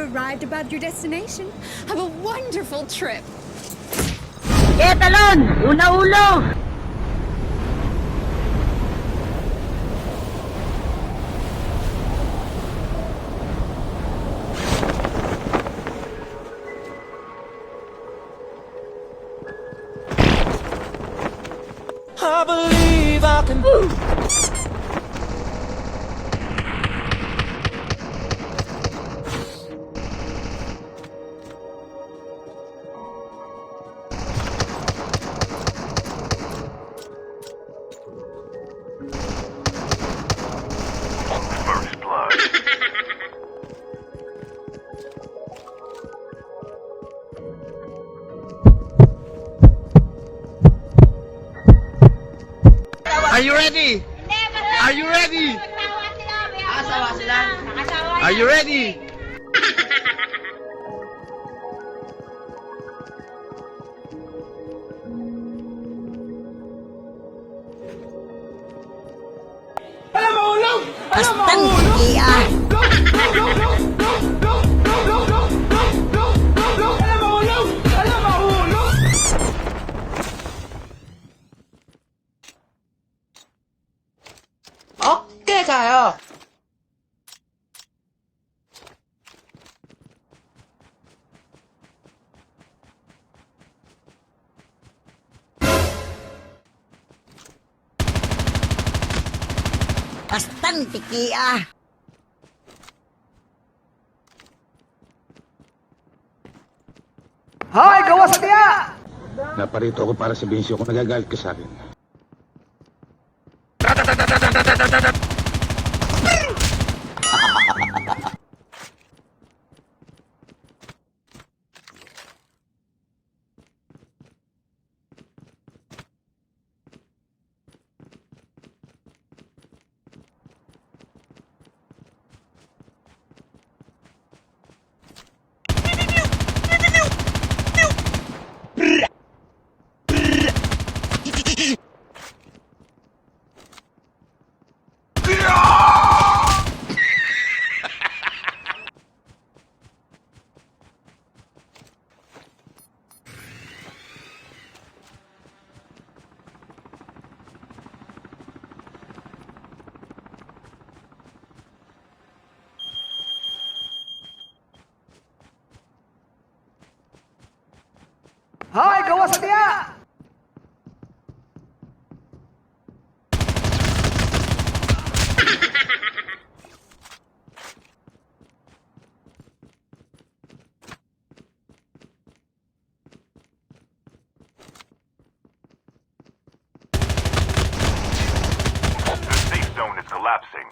arrived about your destination. Have a wonderful trip. Talon! Una ulo! I believe I can. First blood. Are you ready? Are you ready? Asawa sila. Are you ready? Bastang iya. Oke kayo. Bastante kia. Hoy, gawa sa tiya! Naparito ako para sabihin sa'yo kung nagagalit ka sa akin. Hoy, gawa sa tiya! The safe zone is collapsing.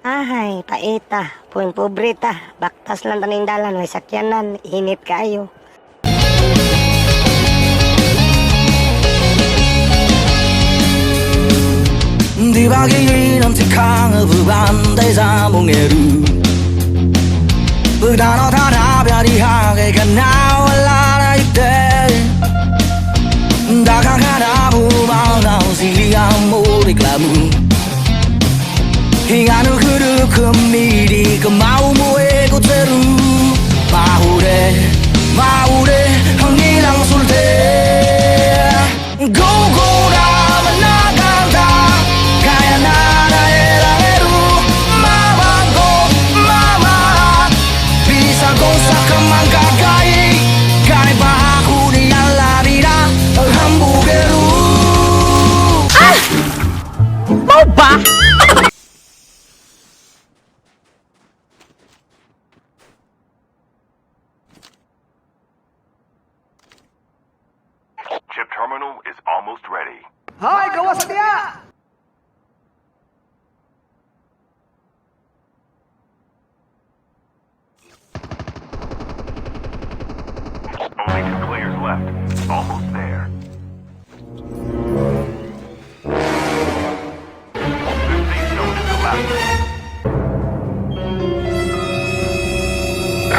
Ahay, paita. Pun pobrita. Baktas lang taning dalan. May sakyanan. Init kayo. 뒤바퀴 넘치강을 반대자 몽에루 부단어 다라별이하게 나올라라 이때 다가가나 부마나 우시리아 모리klamu hingga nuhuru kemiri ke maumu ego teru maure hangilang sulte Gukura Managan kaya nana era eru mama go mama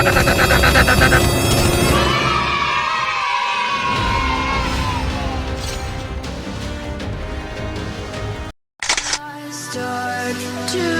Start to